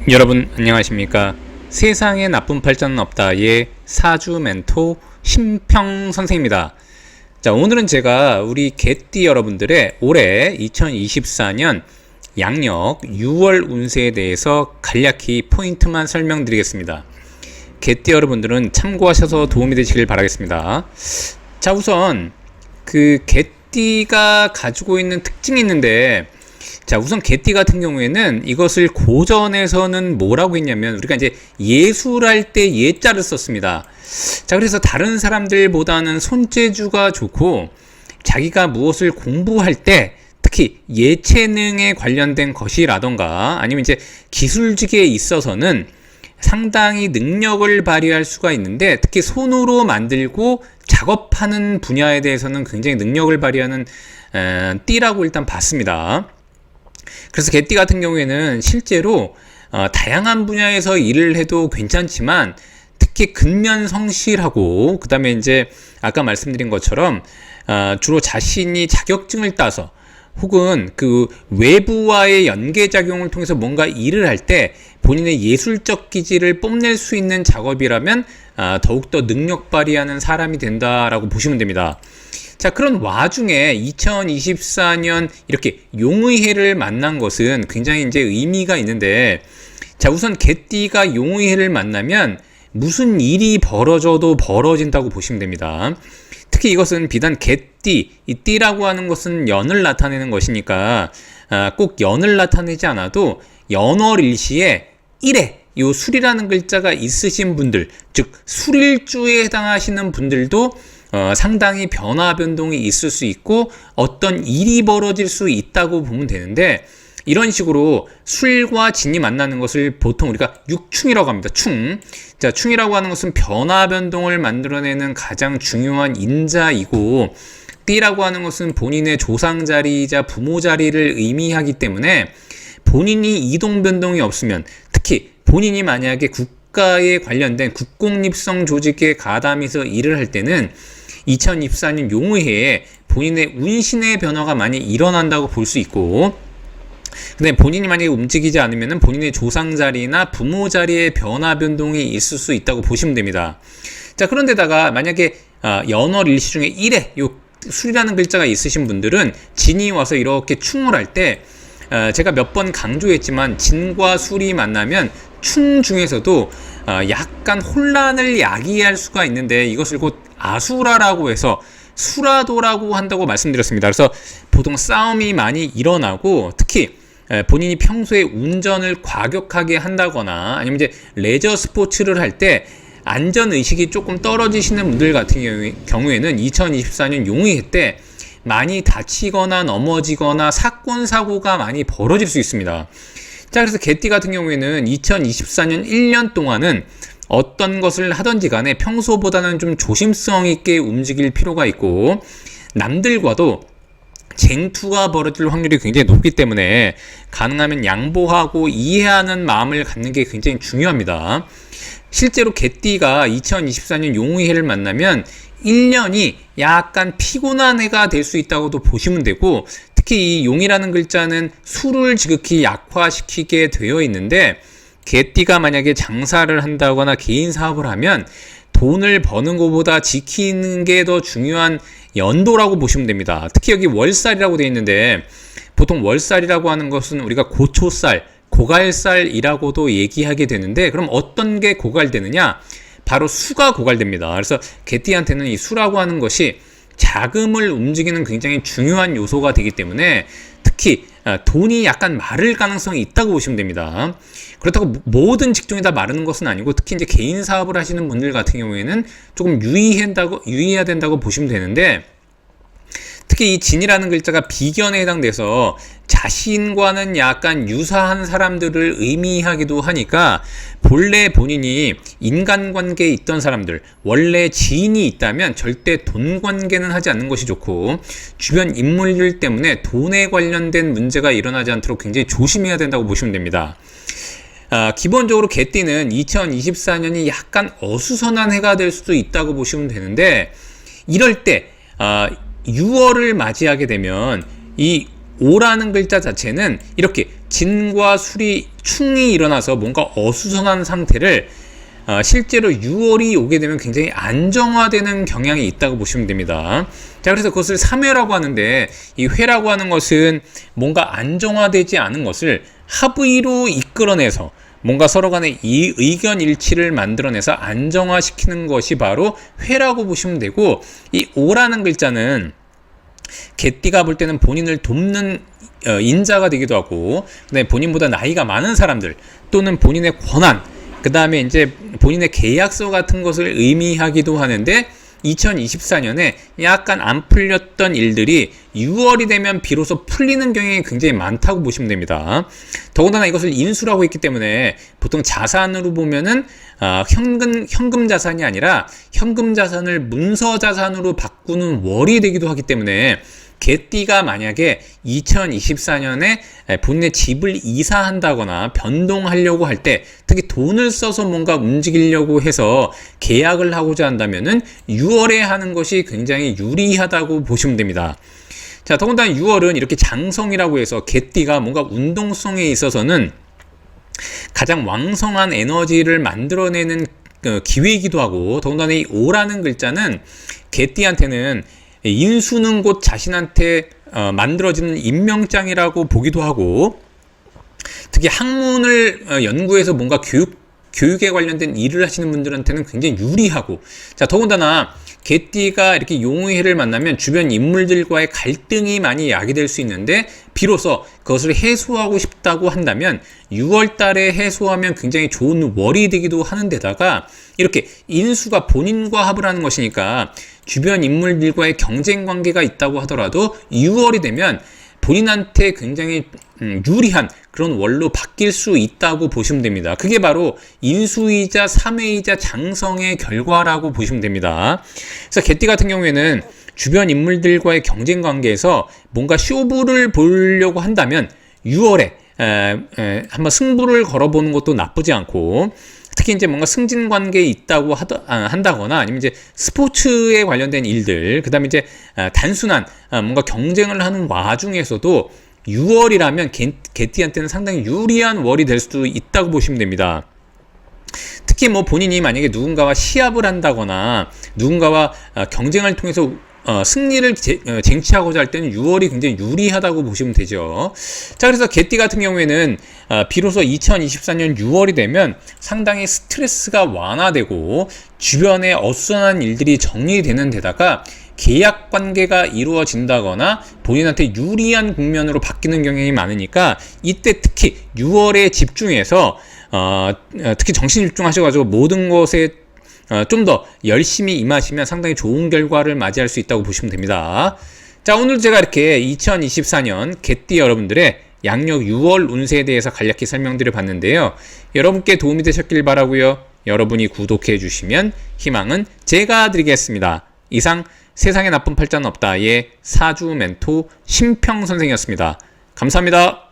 여러분 안녕하십니까? 세상에 나쁜 팔자는 없다의 사주 멘토 심평 선생입니다. 자, 오늘은 제가 우리 개띠 여러분들의 올해 2024년 양력 6월 운세에 대해서 간략히 포인트만 설명드리겠습니다. 개띠 여러분들은 참고하셔서 도움이 되시길 바라겠습니다. 자, 우선 그 개띠가 가지고 있는 특징이 있는데, 자, 우선 개띠 같은 경우에는 이것을 고전에서는 뭐라고 했냐면, 우리가 이제 예술할 때 예자를 썼습니다. 자, 그래서 다른 사람들보다는 손재주가 좋고, 자기가 무엇을 공부할 때 특히 예체능에 관련된 것이라던가 아니면 이제 기술직에 있어서는 상당히 능력을 발휘할 수가 있는데, 특히 손으로 만들고 작업하는 분야에 대해서는 굉장히 능력을 발휘하는 띠라고 일단 봤습니다. 그래서 개띠 같은 경우에는 실제로 다양한 분야에서 일을 해도 괜찮지만, 특히 근면성실하고 그 다음에 이제 아까 말씀드린 것처럼 주로 자신이 자격증을 따서 혹은 그 외부와의 연계작용을 통해서 뭔가 일을 할 때 본인의 예술적 기질을 뽐낼 수 있는 작업이라면 더욱더 능력 발휘하는 사람이 된다라고 보시면 됩니다. 자, 그런 와중에 2024년 이렇게 용의해를 만난 것은 굉장히 이제 의미가 있는데, 자, 우선 개띠가 용의해를 만나면 무슨 일이 벌어져도 벌어진다고 보시면 됩니다. 특히 이것은 비단 개띠, 이 띠라고 하는 것은 연을 나타내는 것이니까 꼭 연을 나타내지 않아도 연월일시에 일에 요 술이라는 글자가 있으신 분들, 즉 술일주에 해당하시는 분들도 상당히 변화 변동이 있을 수 있고 어떤 일이 벌어질 수 있다고 보면 되는데, 이런 식으로 술과 진이 만나는 것을 보통 우리가 육충이라고 합니다. 충. 자, 충이라고 하는 것은 변화 변동을 만들어내는 가장 중요한 인자이고, 띠라고 하는 것은 본인의 조상 자리이자 부모 자리를 의미하기 때문에 본인이 이동 변동이 없으면, 특히 본인이 만약에 국가에 관련된 국공립성 조직에 가담해서 일을 할 때는 2024년 용의해에 본인의 운신의 변화가 많이 일어난다고 볼 수 있고, 근데 본인이 만약에 움직이지 않으면 본인의 조상 자리나 부모 자리에 변화 변동이 있을 수 있다고 보시면 됩니다. 자, 그런데다가 만약에 연월 일시 중에 1에 요 술이라는 글자가 있으신 분들은 진이 와서 이렇게 충을 할 때, 제가 몇 번 강조했지만 진과 술이 만나면 충 중에서도 약간 혼란을 야기할 수가 있는데, 이것을 곧 아수라라고 해서 수라도라고 한다고 말씀드렸습니다. 그래서 보통 싸움이 많이 일어나고, 특히 본인이 평소에 운전을 과격하게 한다거나 아니면 이제 레저 스포츠를 할 때 안전의식이 조금 떨어지시는 분들 같은 경우에는 2024년 용의해 때 많이 다치거나 넘어지거나 사건 사고가 많이 벌어질 수 있습니다. 자, 그래서 개띠 같은 경우에는 2024년 1년 동안은 어떤 것을 하든지 간에 평소보다는 좀 조심성 있게 움직일 필요가 있고, 남들과도 쟁투가 벌어질 확률이 굉장히 높기 때문에 가능하면 양보하고 이해하는 마음을 갖는 게 굉장히 중요합니다. 실제로 개띠가 2024년 용의해를 만나면 1년이 약간 피곤한 해가 될 수 있다고도 보시면 되고, 특히 이 용이라는 글자는 술을 지극히 약화시키게 되어 있는데, 개띠가 만약에 장사를 한다거나 개인 사업을 하면 돈을 버는 것보다 지키는 게 더 중요한 연도라고 보시면 됩니다. 특히 여기 월살이라고 되어 있는데, 보통 월살이라고 하는 것은 우리가 고초살, 고갈살이라고도 얘기하게 되는데, 그럼 어떤 게 고갈되느냐? 바로 수가 고갈됩니다. 그래서 개띠한테는 이 수라고 하는 것이 자금을 움직이는 굉장히 중요한 요소가 되기 때문에 특히 돈이 약간 마를 가능성이 있다고 보시면 됩니다. 그렇다고 모든 직종이 다 마르는 것은 아니고, 특히 이제 개인 사업을 하시는 분들 같은 경우에는 조금 유의해야 된다고 보시면 되는데, 특히 이 진이라는 글자가 비견에 해당돼서 자신과는 약간 유사한 사람들을 의미하기도 하니까, 본래 본인이 인간관계에 있던 사람들, 원래 지인이 있다면 절대 돈 관계는 하지 않는 것이 좋고, 주변 인물들 때문에 돈에 관련된 문제가 일어나지 않도록 굉장히 조심해야 된다고 보시면 됩니다. 기본적으로 개띠는 2024년이 약간 어수선한 해가 될 수도 있다고 보시면 되는데, 이럴 때 6월을 맞이하게 되면 이 오라는 글자 자체는 이렇게 진과 술이 충이 일어나서 뭔가 어수선한 상태를 실제로 6월이 오게 되면 굉장히 안정화되는 경향이 있다고 보시면 됩니다. 자, 그래서 그것을 3회라고 하는데, 이 회라고 하는 것은 뭔가 안정화되지 않은 것을 합의로 이끌어내서 뭔가 서로 간의 이 의견 일치를 만들어내서 안정화시키는 것이 바로 회라고 보시면 되고, 이 오라는 글자는 개띠가 볼 때는 본인을 돕는 인자가 되기도 하고, 그다음에 본인보다 나이가 많은 사람들 또는 본인의 권한, 그 다음에 이제 본인의 계약서 같은 것을 의미하기도 하는데, 2024년에 약간 안 풀렸던 일들이 6월이 되면 비로소 풀리는 경향이 굉장히 많다고 보시면 됩니다. 더군다나 이것을 인수라고 했기 때문에 보통 자산으로 보면은 현금 자산이 아니라 현금 자산을 문서 자산으로 바꾸는 월이 되기도 하기 때문에, 개띠가 만약에 2024년에 본인의 집을 이사한다거나 변동하려고 할 때, 특히 돈을 써서 뭔가 움직이려고 해서 계약을 하고자 한다면은 6월에 하는 것이 굉장히 유리하다고 보시면 됩니다. 자, 더군다나 6월은 이렇게 장성이라고 해서 개띠가 뭔가 운동성에 있어서는 가장 왕성한 에너지를 만들어내는 기회이기도 하고, 더군다나 이 오라는 글자는 개띠한테는 인수는 곧 자신한테 만들어지는 임명장이라고 보기도 하고, 특히 학문을 연구해서 뭔가 교육에 관련된 일을 하시는 분들한테는 굉장히 유리하고, 자, 더군다나 개띠가 이렇게 용의해를 만나면 주변 인물들과의 갈등이 많이 야기될 수 있는데, 비로소 그것을 해소하고 싶다고 한다면 6월 달에 해소하면 굉장히 좋은 월이 되기도 하는 데다가, 이렇게 인수가 본인과 합을 하는 것이니까 주변 인물들과의 경쟁 관계가 있다고 하더라도 6월이 되면 본인한테 굉장히 유리한 그런 월로 바뀔 수 있다고 보시면 됩니다. 그게 바로 인수이자 3회이자 장성의 결과라고 보시면 됩니다. 그래서 개띠 같은 경우에는 주변 인물들과의 경쟁 관계에서 뭔가 쇼부를 보려고 한다면 6월에 한번 승부를 걸어보는 것도 나쁘지 않고, 특히 이제 뭔가 승진 관계에 있다고 한다거나, 아니면 이제 스포츠에 관련된 일들, 그 다음에 이제 단순한 뭔가 경쟁을 하는 와중에서도 6월이라면 개띠한테는 상당히 유리한 월이 될 수도 있다고 보시면 됩니다. 특히 뭐 본인이 만약에 누군가와 시합을 한다거나 누군가와 경쟁을 통해서 승리를 쟁취하고자 할 때는 6월이 굉장히 유리하다고 보시면 되죠. 자, 그래서 개띠 같은 경우에는 비로소 2024년 6월이 되면 상당히 스트레스가 완화되고 주변에 어수선한 일들이 정리되는 데다가 계약 관계가 이루어진다거나 본인한테 유리한 국면으로 바뀌는 경향이 많으니까, 이때 특히 6월에 집중해서 특히 정신 집중하셔가지고 모든 것에 좀 더 열심히 임하시면 상당히 좋은 결과를 맞이할 수 있다고 보시면 됩니다. 자, 오늘 제가 이렇게 2024년 개띠 여러분들의 양력 6월 운세에 대해서 간략히 설명드려 봤는데요. 여러분께 도움이 되셨길 바라고요. 여러분이 구독해 주시면 희망은 제가 드리겠습니다. 이상 세상에 나쁜 팔자는 없다의 사주 멘토 심평 선생이었습니다. 감사합니다.